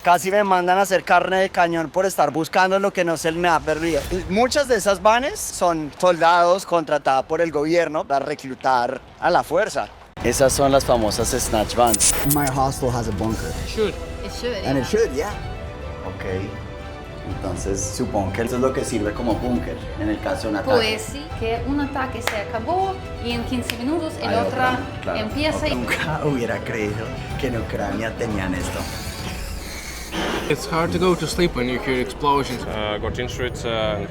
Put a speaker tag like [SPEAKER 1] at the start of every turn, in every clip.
[SPEAKER 1] Casi me mandan a hacer carne de cañón por estar buscando lo que no se me ha perdido. Muchas de esas vanes son soldados contratados por el gobierno para reclutar a la fuerza. Esas son las famosas snatch vans.
[SPEAKER 2] My hostel has a bunker.
[SPEAKER 3] It should.
[SPEAKER 2] And it should, yeah.
[SPEAKER 1] Ok. Entonces supongo que eso es lo que sirve como búnker en el caso de un ataque.
[SPEAKER 4] Pues sí, que un ataque se acabó y en 15 minutos el
[SPEAKER 1] Hay
[SPEAKER 4] otro
[SPEAKER 1] otra, claro.
[SPEAKER 4] empieza. Y...
[SPEAKER 1] Nunca hubiera creído que en Ucrania tenían esto.
[SPEAKER 3] It's hard to go to sleep when you hear explosions.
[SPEAKER 5] Got injured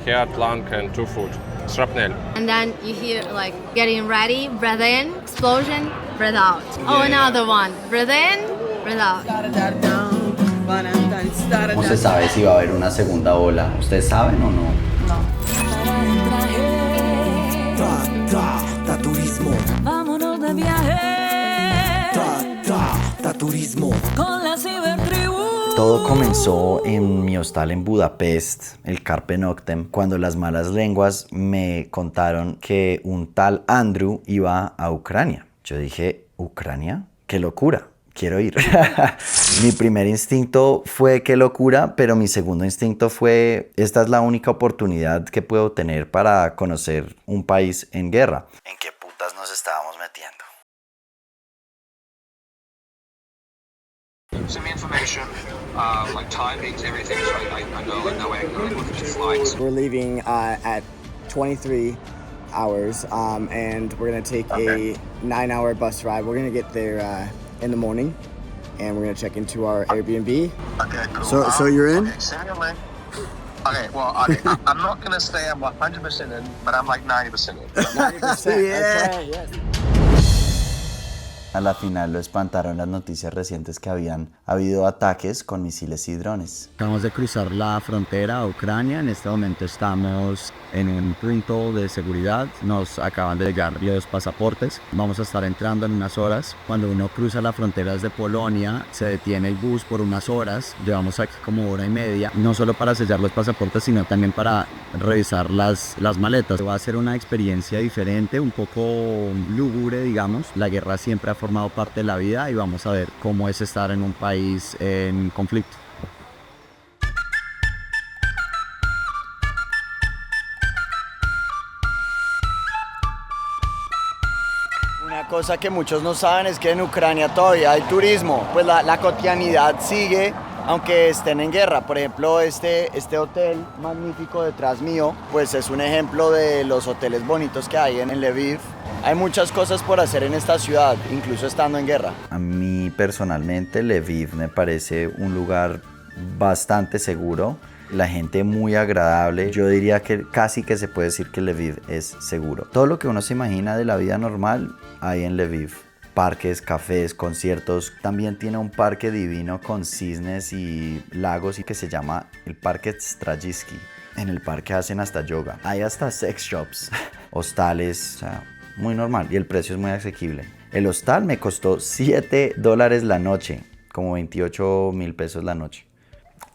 [SPEAKER 5] head, lung and 2 foot. Shrapnel.
[SPEAKER 6] And then you hear like getting ready, breath in, explosion, breath out. Oh, another one. Breath in, breath out.
[SPEAKER 1] ¿Cómo se sabe si va a haber una segunda ola? ¿Ustedes saben o no?
[SPEAKER 2] Turismo.
[SPEAKER 7] Vámonos de viaje
[SPEAKER 2] Turismo.
[SPEAKER 7] con la cibertribu.
[SPEAKER 1] Todo comenzó en mi hostal en Budapest, el Carpe Noctem, cuando las malas lenguas me contaron que un tal Andrew iba a Ucrania. Yo dije, ¿Ucrania? ¡Qué locura! Quiero ir. Mi primer instinto fue qué locura, pero mi segundo instinto fue esta es la única oportunidad que puedo tener para conocer un país en guerra. ¿En qué putas nos estábamos metiendo?
[SPEAKER 8] Some information, like timings, everything, so I know what it's like.
[SPEAKER 2] We're leaving at 23 hours, and we're gonna take a 9-hour bus ride. We're gonna get there in the morning, and we're gonna check into our Airbnb.
[SPEAKER 8] Okay, cool.
[SPEAKER 2] So you're in?
[SPEAKER 8] Okay, send me a link. Okay, well, I'm not gonna say I'm 100% in, but I'm like 90% in.
[SPEAKER 2] 90%.
[SPEAKER 1] Yeah.
[SPEAKER 2] Okay, yes.
[SPEAKER 1] A la final lo espantaron las noticias recientes que habían habido ataques con misiles y drones.
[SPEAKER 9] Acabamos de cruzar la frontera a Ucrania. En este momento estamos en un punto de seguridad. Nos acaban de llegar los pasaportes. Vamos a estar entrando en unas horas. Cuando uno cruza la frontera desde Polonia, se detiene el bus por unas horas. Llevamos aquí como hora y media, no solo para sellar los pasaportes, sino también para revisar las maletas. Va a ser una experiencia diferente, un poco lúgubre, digamos. La guerra siempre ha formado parte de la vida y vamos a ver cómo es estar en un país en conflicto.
[SPEAKER 1] Una cosa que muchos no saben es que en Ucrania todavía hay turismo, pues la cotidianidad sigue aunque estén en guerra. Por ejemplo, este hotel magnífico detrás mío, pues es un ejemplo de los hoteles bonitos que hay en Lviv. Hay muchas cosas por hacer en esta ciudad, incluso estando en guerra. A mí personalmente Lviv me parece un lugar bastante seguro. La gente muy agradable. Yo diría que casi que se puede decir que Lviv es seguro. Todo lo que uno se imagina de la vida normal hay en Lviv. Parques, cafés, conciertos. También tiene un parque divino con cisnes y lagos y que se llama el Parque Strajiski. En el parque hacen hasta yoga. Hay hasta sex shops, hostales, o sea, muy normal y el precio es muy asequible. El hostal me costó $7 la noche, como 28.000 pesos la noche.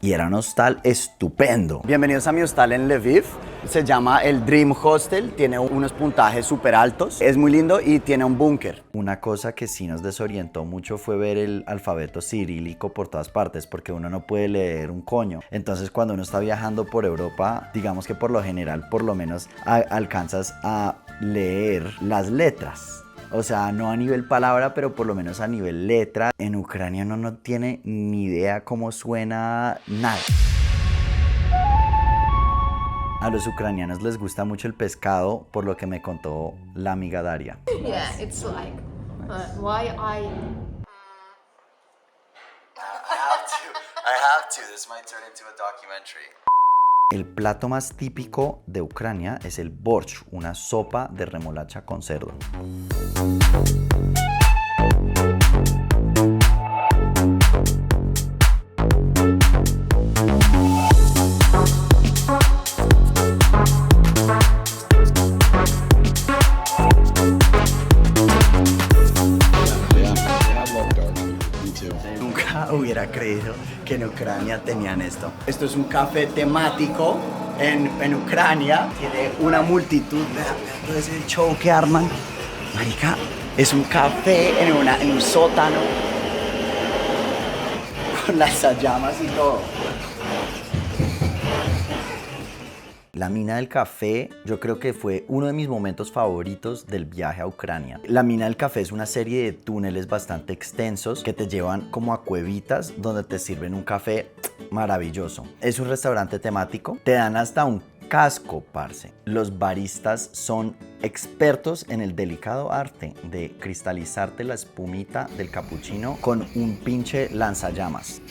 [SPEAKER 1] Y era un hostal estupendo. Bienvenidos a mi hostal en Lviv. Se llama el Dream Hostel. Tiene unos puntajes súper altos. Es muy lindo y tiene un búnker. Una cosa que sí nos desorientó mucho fue ver el alfabeto cirílico por todas partes, porque uno no puede leer un coño. Entonces, cuando uno está viajando por Europa, digamos que por lo general, por lo menos alcanzas a leer las letras. O sea, no a nivel palabra, pero por lo menos a nivel letra. En Ucrania uno no tiene ni idea cómo suena nada. A los ucranianos les gusta mucho el pescado, por lo que me contó la amiga Daria.
[SPEAKER 4] Yeah, it's like, why
[SPEAKER 1] I have to. This might turn into a documentary. El plato más típico de Ucrania es el borsch, una sopa de remolacha con cerdo. Nunca hubiera creído que en Ucrania tenían esto. Esto es un café temático en Ucrania. Tiene una multitud. Todo ese show que arman. Marica, es un café en un sótano. con lanzallamas y todo. La mina del café, yo creo que fue uno de mis momentos favoritos del viaje a Ucrania. La mina del café es una serie de túneles bastante extensos que te llevan como a cuevitas donde te sirven un café maravilloso. Es un restaurante temático, te dan hasta un casco, parce. Los baristas son expertos en el delicado arte de cristalizarte la espumita del capuchino con un pinche lanzallamas.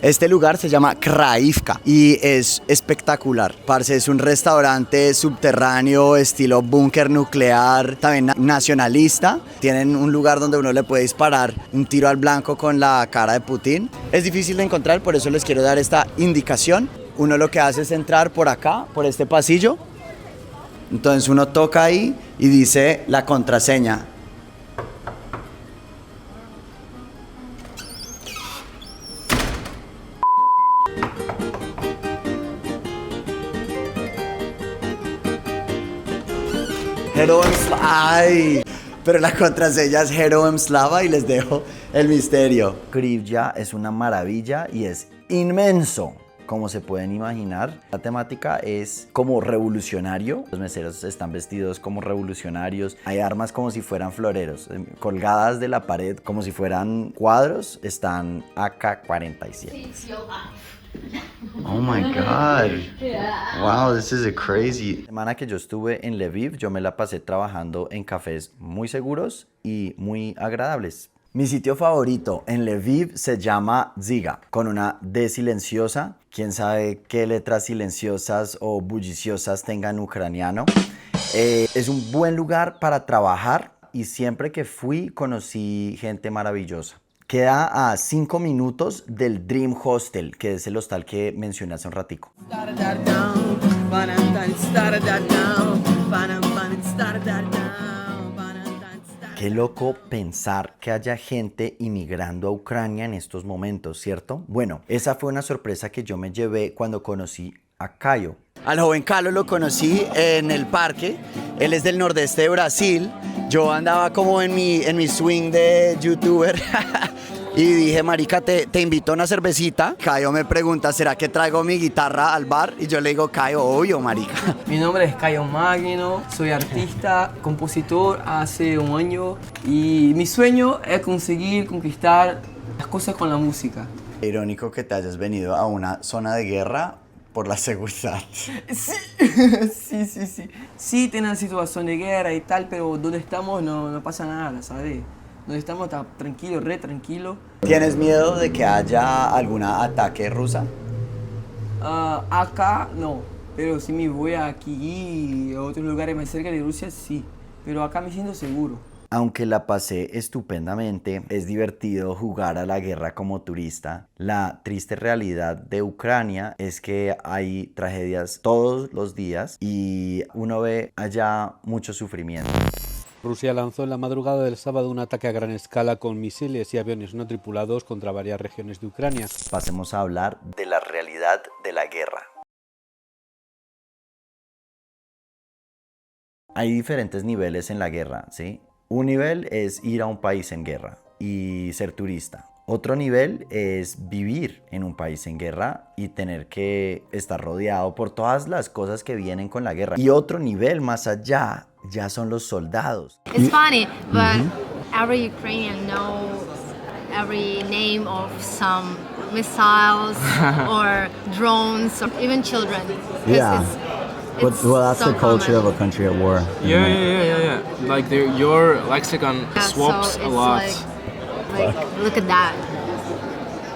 [SPEAKER 1] Este lugar se llama Kraivka y es espectacular. Parce, es un restaurante subterráneo estilo búnker nuclear, también nacionalista. Tienen un lugar donde uno le puede disparar un tiro al blanco con la cara de Putin. Es difícil de encontrar, por eso les quiero dar esta indicación. Uno lo que hace es entrar por acá, por este pasillo. Entonces uno toca ahí y dice la contraseña. Heroem Slava. ¡Ay! Pero la contraseña es Heroem Slava y les dejo el misterio. Kryvya es una maravilla y es inmenso, como se pueden imaginar. La temática es como revolucionario. Los meseros están vestidos como revolucionarios. Hay armas como si fueran floreros. Colgadas de la pared como si fueran cuadros están AK-47. Oh my God. Wow, this is a crazy. La semana que yo estuve en Lviv, yo me la pasé trabajando en cafés muy seguros y muy agradables. Mi sitio favorito en Lviv se llama Dziga, con una D silenciosa. Quién sabe qué letras silenciosas o bulliciosas tenga en ucraniano. Es un buen lugar para trabajar y siempre que fui conocí gente maravillosa. Queda a 5 minutos del Dream Hostel, que es el hostal que mencioné hace un ratico. Qué loco pensar que haya gente inmigrando a Ucrania en estos momentos, ¿cierto? Bueno, esa fue una sorpresa que yo me llevé cuando conocí a Caio. Al joven Carlos lo conocí en el parque. Él es del nordeste de Brasil. Yo andaba como en mi swing de youtuber y dije, marica, te invito a una cervecita. Caio me pregunta, ¿será que traigo mi guitarra al bar? Y yo le digo, Caio, obvio, marica.
[SPEAKER 10] Mi nombre es Caio Magno, soy artista, compositor hace un año y mi sueño es conseguir conquistar las cosas con la música.
[SPEAKER 1] Irónico que te hayas venido a una zona de guerra por la seguridad.
[SPEAKER 10] Sí. Sí, tienen situación de guerra y tal, pero donde estamos no pasa nada, ¿sabes? Donde estamos está tranquilo, re tranquilo.
[SPEAKER 1] ¿Tienes miedo de que haya algún ataque rusa?
[SPEAKER 10] Acá no, pero si me voy aquí a otros lugares más cerca de Rusia, sí. Pero acá me siento seguro.
[SPEAKER 1] Aunque la pasé estupendamente, es divertido jugar a la guerra como turista. La triste realidad de Ucrania es que hay tragedias todos los días y uno ve allá mucho sufrimiento.
[SPEAKER 11] Rusia lanzó en la madrugada del sábado un ataque a gran escala con misiles y aviones no tripulados contra varias regiones de Ucrania.
[SPEAKER 1] Pasemos a hablar de la realidad de la guerra. Hay diferentes niveles en la guerra, ¿sí? Un nivel es ir a un país en guerra y ser turista. Otro nivel es vivir en un país en guerra y tener que estar rodeado por todas las cosas que vienen con la guerra. Y otro nivel más allá ya son los soldados.
[SPEAKER 6] It's funny, but every Ukrainian knows every name of some missiles or drones or even children.
[SPEAKER 9] Yeah. Well, that's
[SPEAKER 6] so
[SPEAKER 9] the culture
[SPEAKER 6] common.
[SPEAKER 9] of a country at war.
[SPEAKER 3] Yeah. Like your lexicon
[SPEAKER 6] Yeah,
[SPEAKER 3] swaps
[SPEAKER 6] so
[SPEAKER 3] a
[SPEAKER 6] it's
[SPEAKER 3] lot.
[SPEAKER 6] like, look at that.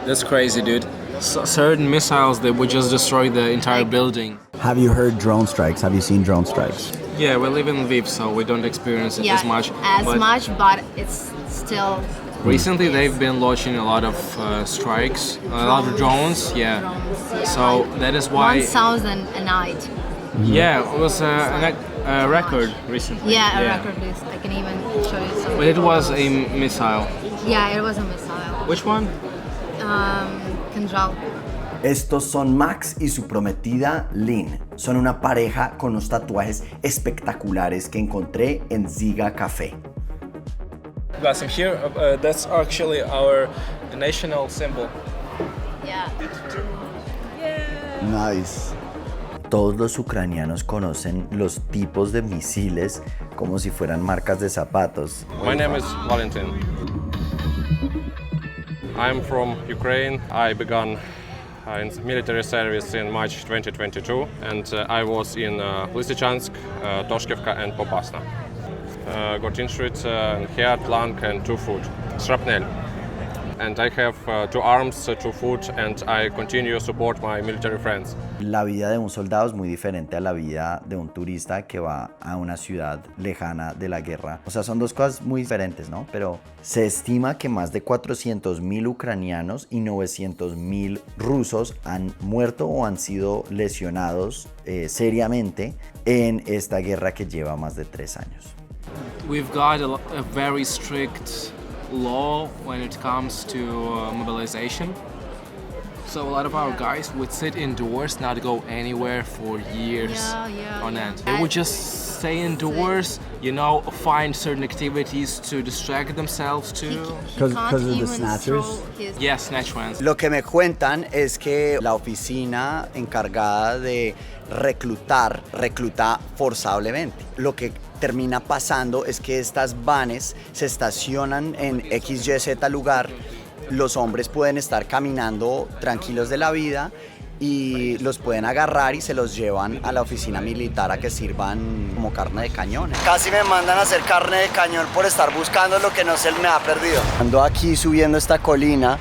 [SPEAKER 3] That's crazy, dude. Certain missiles that would just destroy the entire building.
[SPEAKER 9] Have you heard drone strikes? Have you seen drone strikes?
[SPEAKER 3] Yeah, we live in Lviv, so we don't experience it as much.
[SPEAKER 6] But it's still.
[SPEAKER 3] Recently, they've been launching a lot of strikes, a lot of drones. Yeah.
[SPEAKER 6] Drones, yeah.
[SPEAKER 3] So that is why.
[SPEAKER 6] 1,000 a night.
[SPEAKER 3] Yeah, it was a record recently.
[SPEAKER 6] Yeah, a record list. I can even show you some.
[SPEAKER 3] But it was a missile.
[SPEAKER 6] Yeah, it was a missile.
[SPEAKER 3] Which one?
[SPEAKER 6] Kinjal.
[SPEAKER 1] Estos son Max y su prometida Lynn. Son una pareja con unos tatuajes espectaculares que encontré en Ziga Café.
[SPEAKER 3] Guys, I'm here. That's actually our national symbol.
[SPEAKER 6] Yeah.
[SPEAKER 1] Nice. Todos los ucranianos conocen los tipos de misiles como si fueran marcas de zapatos.
[SPEAKER 5] My name is Valentin. I'm from Ukraine. I began in military service in March 2022, and I was in Lysychansk, Toshkevka, and Popasna. Got injured in head, lung, and 2 foot. Shrapnel. And I have 2 arms, 2 foot, and I continue to support my military friends.
[SPEAKER 1] La vida de un soldado es muy diferente a la vida de un turista que va a una ciudad lejana de la guerra. O sea, son dos cosas muy diferentes, ¿no? Pero se estima que más de 400.000 ucranianos y 900.000 rusos han muerto o han sido lesionados seriamente en esta guerra que lleva más de 3 años.
[SPEAKER 3] We've got a very strict law when it comes to mobilization. So a lot of our guys would sit indoors, not go anywhere for years on end. They would just stay indoors, you know, find certain activities to distract themselves to.
[SPEAKER 2] Because of the snatchers?
[SPEAKER 3] Yeah, snatch ones.
[SPEAKER 1] Lo que me cuentan es que la oficina encargada de recluta forzablemente. Lo que termina pasando es que estas vanes se estacionan en XYZ lugar. Los hombres pueden estar caminando tranquilos de la vida y los pueden agarrar y se los llevan a la oficina militar a que sirvan como carne de cañón. Casi me mandan a hacer carne de cañón por estar buscando lo que no se me ha perdido. Ando aquí subiendo esta colina,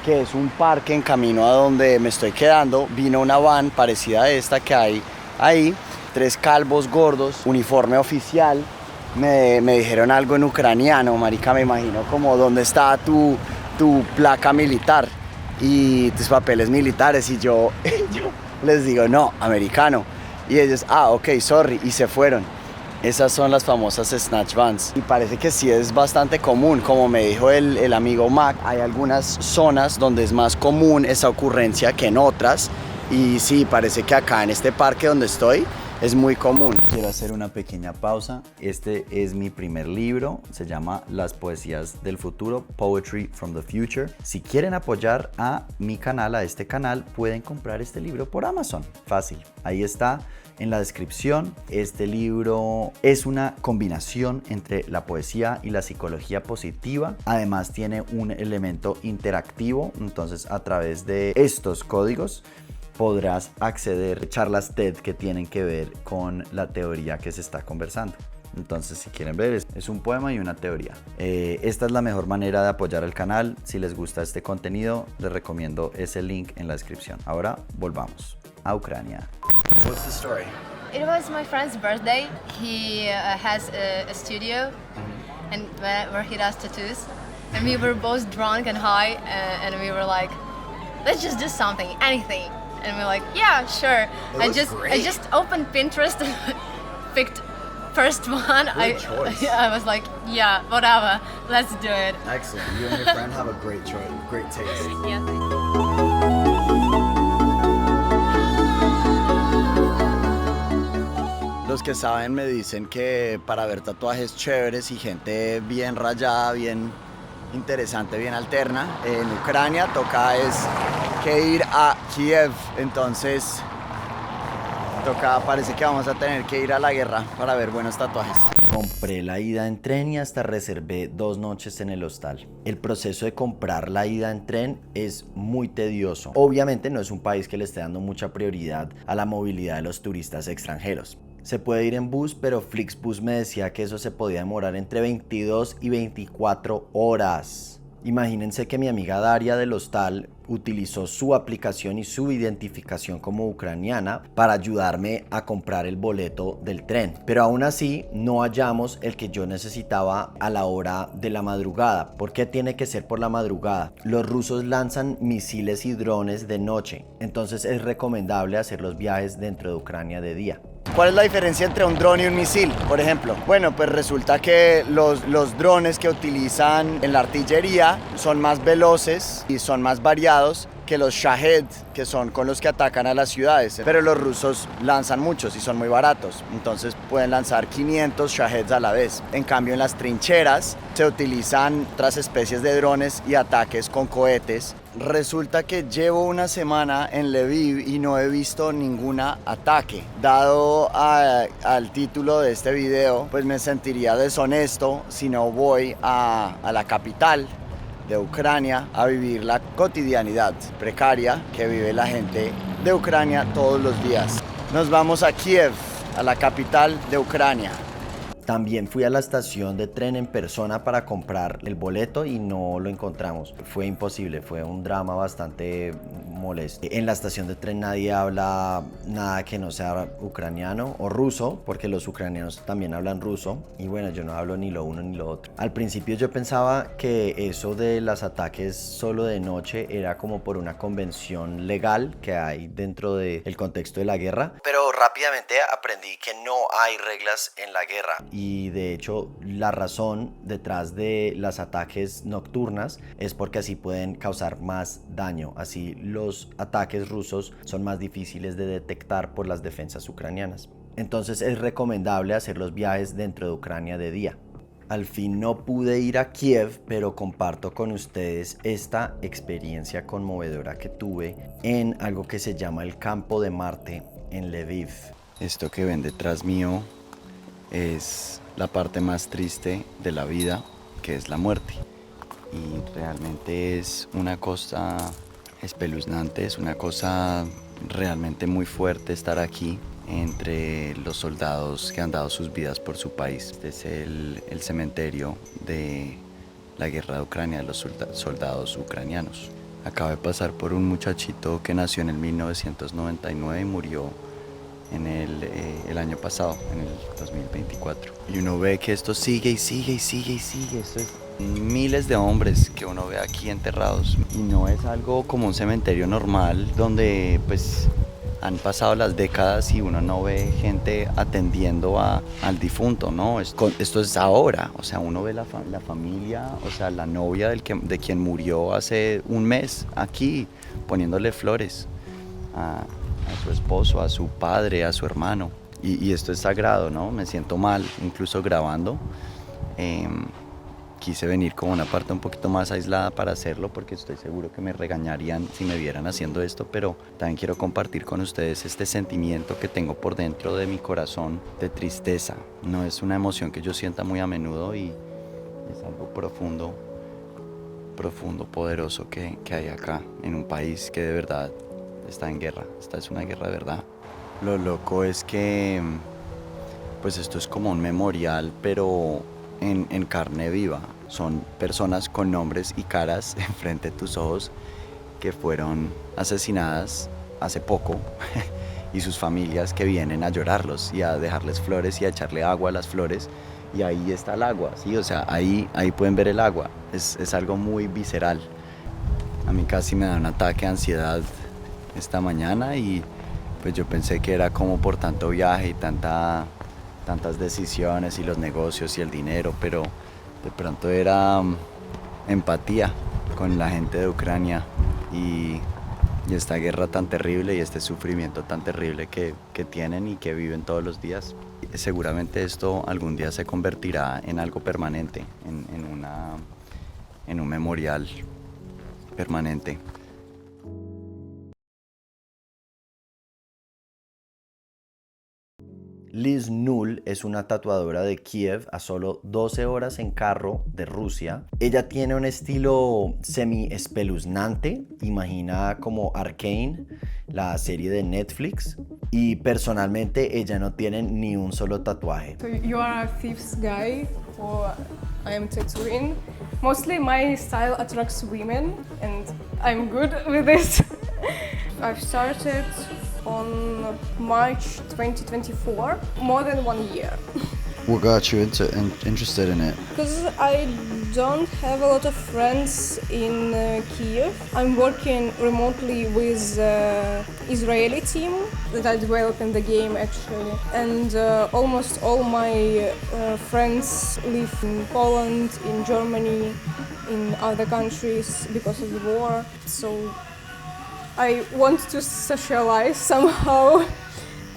[SPEAKER 1] que es un parque en camino a donde me estoy quedando. Vino una van parecida a esta que hay ahí. 3 calvos gordos, uniforme oficial. Me dijeron algo en ucraniano, marica, me imagino como dónde está tu placa militar y tus papeles militares, y yo les digo no, americano, y ellos ok, sorry, y se fueron. Esas son las famosas snatch vans y parece que sí es bastante común, como me dijo el amigo Mac. Hay algunas zonas donde es más común esa ocurrencia que en otras, y sí, parece que acá en este parque donde estoy es muy común. Quiero hacer una pequeña pausa. Este es mi primer libro, se llama Las Poesías del Futuro, Poetry from the Future. Si quieren apoyar a mi canal, a este canal, pueden comprar este libro por Amazon. Fácil, ahí está en la descripción. Este libro es una combinación entre la poesía y la psicología positiva. Además tiene un elemento interactivo, entonces a través de estos códigos podrás acceder a charlas TED que tienen que ver con la teoría que se está conversando. Entonces, si quieren ver, es un poema y una teoría. Esta es la mejor manera de apoyar el canal. Si les gusta este contenido, les recomiendo ese link en la descripción. Ahora, volvamos a Ucrania. What's the story?
[SPEAKER 6] It was my friend's birthday. He has a studio and where he does tattoos. And we were both drunk and high, and we were like, let's just do something, anything. And we're like, yeah, sure. I just opened Pinterest and picked first one. I was like, yeah, whatever, let's do it.
[SPEAKER 1] Excellent. You and your friend have a great choice, great taste.
[SPEAKER 6] Yeah.
[SPEAKER 1] Los que saben me dicen que para ver tatuajes chéveres y gente bien rayada, bien interesante, bien alterna, en Ucrania toca es que ir a Kiev. Entonces parece que vamos a tener que ir a la guerra para ver buenos tatuajes. Compré la ida en tren y hasta reservé 2 noches en el hostal. El proceso de comprar la ida en tren es muy tedioso. Obviamente no es un país que le esté dando mucha prioridad a la movilidad de los turistas extranjeros. Se puede ir en bus, pero Flixbus me decía que eso se podía demorar entre 22 y 24 horas. Imagínense que mi amiga Daria del hostal utilizó su aplicación y su identificación como ucraniana para ayudarme a comprar el boleto del tren. Pero aún así no hallamos el que yo necesitaba a la hora de la madrugada. ¿Por qué tiene que ser por la madrugada? Los rusos lanzan misiles y drones de noche, entonces es recomendable hacer los viajes dentro de Ucrania de día. ¿Cuál es la diferencia entre un dron y un misil, por ejemplo? Bueno, pues resulta que los drones que utilizan en la artillería son más veloces y son más variados que los Shahed, que son con los que atacan a las ciudades. Pero los rusos lanzan muchos y son muy baratos, entonces pueden lanzar 500 Shaheds a la vez. En cambio, en las trincheras se utilizan otras especies de drones y ataques con cohetes. Resulta que llevo una semana en Lviv y no he visto ningún ataque. Dado al título de este video, pues me sentiría deshonesto si no voy a la capital de Ucrania a vivir la cotidianidad precaria que vive la gente de Ucrania todos los días. Nos vamos a Kiev, a la capital de Ucrania.
[SPEAKER 12] También fui a la estación de tren en persona para comprar el boleto y no lo encontramos. Fue imposible, fue un drama bastante molesto. En la estación de tren nadie habla nada que no sea ucraniano o ruso, porque los ucranianos también hablan ruso. Y bueno, yo no hablo ni lo uno ni lo otro. Al principio yo pensaba que eso de los ataques solo de noche era como por una convención legal que hay dentro del contexto de la guerra. Pero rápidamente aprendí que no hay reglas en la guerra. Y de hecho la razón detrás de los ataques nocturnas es porque así pueden causar más daño. Así los ataques rusos son más difíciles de detectar por las defensas ucranianas. Entonces es recomendable hacer los viajes dentro de Ucrania de día. Al fin no pude ir a Kiev, pero comparto con ustedes esta experiencia conmovedora que tuve en algo que se llama el Campo de Marte en Lviv.
[SPEAKER 9] Esto que ven detrás mío es la parte más triste de la vida, que es la muerte. Y realmente es una cosa espeluznante, es una cosa realmente muy fuerte estar aquí entre los soldados que han dado sus vidas por su país. Este es el cementerio de la guerra de Ucrania, de los soldados ucranianos. Acabo de pasar por un muchachito que nació en el 1999 y murió en el año pasado, en el 2024. Y uno ve que esto sigue y sigue y sigue y sigue. Esto es miles de hombres que uno ve aquí enterrados. Y no es algo como un cementerio normal donde pues han pasado las décadas y uno no ve gente atendiendo al difunto, ¿no? Esto es ahora, o sea, uno ve la familia, o sea, la novia de quien murió hace un mes aquí, poniéndole flores a su esposo, a su padre, a su hermano. Y esto es sagrado, ¿no? Me siento mal, incluso grabando. Quise venir como una parte un poquito más aislada para hacerlo porque estoy seguro que me regañarían si me vieran haciendo esto, pero también quiero compartir con ustedes este sentimiento que tengo por dentro de mi corazón de tristeza. No es una emoción que yo sienta muy a menudo y es algo profundo, poderoso que hay acá en un país que de verdad está en guerra. Esta es una guerra de verdad. Lo loco es que pues esto es como un memorial, pero en carne viva. Son personas con nombres y caras enfrente de tus ojos que fueron asesinadas hace poco y sus familias que vienen a llorarlos y a dejarles flores y a echarle agua a las flores. Y ahí está el agua, ¿sí? O sea, ahí pueden ver el agua. Es algo muy visceral. A mí casi me da un ataque de ansiedad esta mañana y pues yo pensé que era como por tanto viaje y tantas decisiones y los negocios y el dinero, pero de pronto era empatía con la gente de Ucrania y esta guerra tan terrible y este sufrimiento tan terrible que tienen y que viven todos los días. Seguramente esto algún día se convertirá en algo permanente, en un memorial permanente.
[SPEAKER 12] Liz Null es una tatuadora de Kiev a solo 12 horas en carro de Rusia. Ella tiene un estilo semi-espeluznante, imagina como Arcane, la serie de Netflix. Y personalmente ella no tiene ni un solo tatuaje.
[SPEAKER 13] So you are a fifth guy who I am tattooing. Mostly my style attracts women and I'm good with this. I've started on March 2024, more than 1 year.
[SPEAKER 9] What got you interested in it?
[SPEAKER 13] Because I don't have a lot of friends in Kiev. I'm working remotely with Israeli team that I developed in the game actually. And almost all my friends live in Poland, in Germany, in other countries because of the war. So I want to socialize somehow.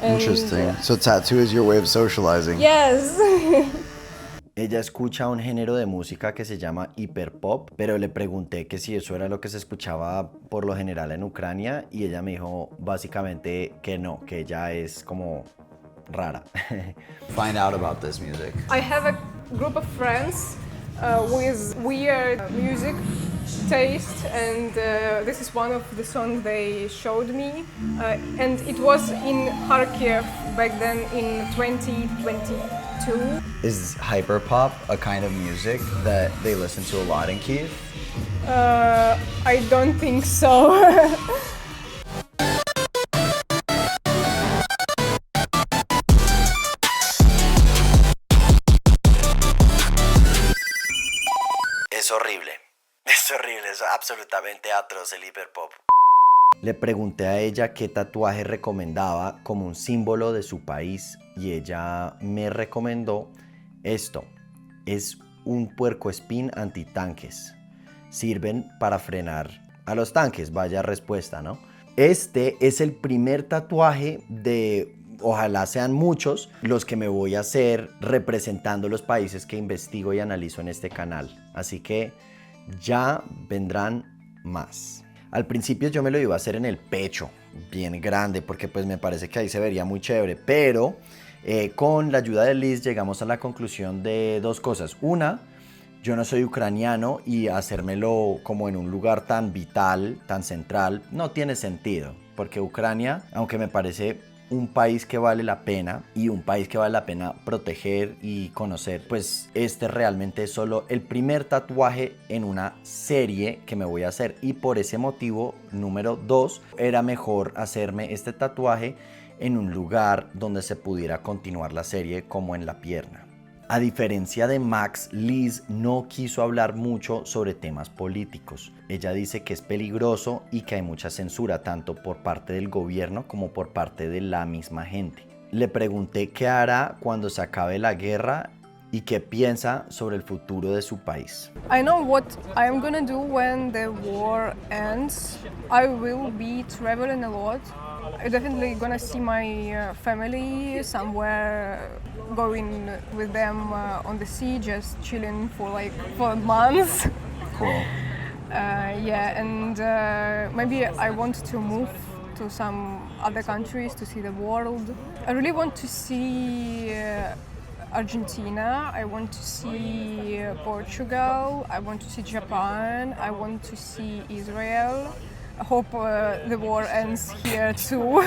[SPEAKER 9] Interesting. So tattoo is your way of socializing?
[SPEAKER 13] Yes.
[SPEAKER 12] Ella escucha un género de música que se llama hiperpop, pero le pregunté que si eso era lo que se escuchaba por lo general en Ucrania y ella me dijo básicamente que no, que ella es como rara.
[SPEAKER 9] Find out about this music.
[SPEAKER 13] I have a group of friends with weird music taste, and this is one of the songs they showed me, and it was in Kharkiv back then in 2022.
[SPEAKER 9] Is hyperpop a kind of music that they listen to a lot in Kiev?
[SPEAKER 13] I don't think so.
[SPEAKER 12] Es horrible, es absolutamente atroz el hiperpop. Le pregunté a ella qué tatuaje recomendaba como un símbolo de su país y ella me recomendó esto. Es un puercoespín antitanques. Sirven para frenar a los tanques, vaya respuesta, ¿no? Este es el primer tatuaje de, ojalá sean muchos, los que me voy a hacer representando los países que investigo y analizo en este canal. Así que ya vendrán más. Al principio yo me lo iba a hacer en el pecho, bien grande, porque pues me parece que ahí se vería muy chévere, pero con la ayuda de Liz llegamos a la conclusión de dos cosas. Una, yo no soy ucraniano y hacérmelo como en un lugar tan vital, tan central, no tiene sentido, porque Ucrania, aunque me parece un país que vale la pena y un país que vale la pena proteger y conocer, pues este realmente es solo el primer tatuaje en una serie que me voy a hacer, y por ese motivo, número 2, era mejor hacerme este tatuaje en un lugar donde se pudiera continuar la serie, como en la pierna. A diferencia de Max, Liz no quiso hablar mucho sobre temas políticos. Ella dice que es peligroso y que hay mucha censura, tanto por parte del gobierno como por parte de la misma gente. Le pregunté qué hará cuando se acabe la guerra y qué piensa sobre el futuro de su país.
[SPEAKER 13] I know what I'm gonna do when the war ends. I will be traveling a lot. I'm definitely gonna see my family somewhere, going with them on the sea, just chilling for months.
[SPEAKER 9] Cool.
[SPEAKER 13] Yeah, and maybe I want to move to some other countries to see the world. I really want to see Argentina, I want to see Portugal, I want to see Japan, I want to see Israel. I hope the war ends here too.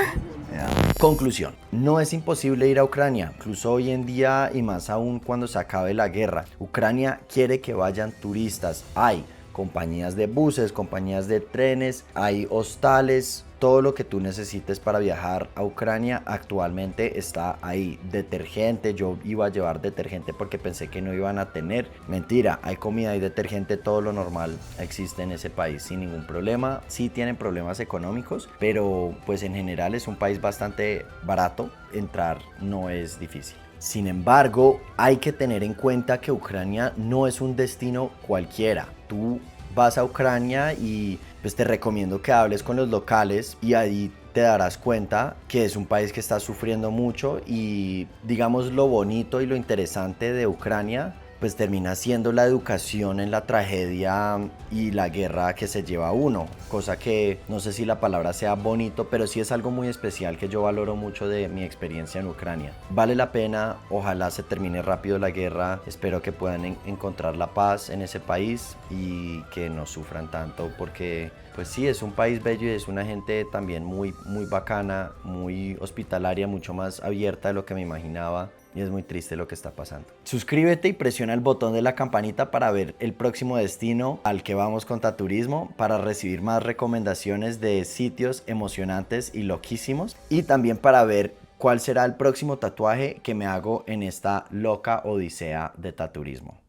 [SPEAKER 12] Conclusión, no es imposible ir a Ucrania, incluso hoy en día y más aún cuando se acabe la guerra. Ucrania quiere que vayan turistas, hay compañías de buses, compañías de trenes, hay hostales, todo lo que tú necesites para viajar a Ucrania actualmente está ahí. Detergente, yo iba a llevar detergente porque pensé que no iban a tener. Mentira, hay comida y detergente, todo lo normal existe en ese país sin ningún problema. Sí tienen problemas económicos, pero pues en general es un país bastante barato. Entrar no es difícil. Sin embargo, hay que tener en cuenta que Ucrania no es un destino cualquiera. Tú vas a Ucrania y pues te recomiendo que hables con los locales y ahí te darás cuenta que es un país que está sufriendo mucho, y digamos lo bonito y lo interesante de Ucrania pues termina siendo la educación en la tragedia y la guerra que se lleva uno, cosa que no sé si la palabra sea bonito, pero sí es algo muy especial que yo valoro mucho de mi experiencia en Ucrania. Vale la pena, ojalá se termine rápido la guerra, espero que puedan encontrar la paz en ese país y que no sufran tanto, porque pues sí, es un país bello y es una gente también muy bacana, muy hospitalaria, mucho más abierta de lo que me imaginaba. Y es muy triste lo que está pasando. Suscríbete y presiona el botón de la campanita para ver el próximo destino al que vamos con Taturismo, para recibir más recomendaciones de sitios emocionantes y loquísimos, y también para ver ¿Cuál será el próximo tatuaje que me hago en esta loca odisea de taturismo?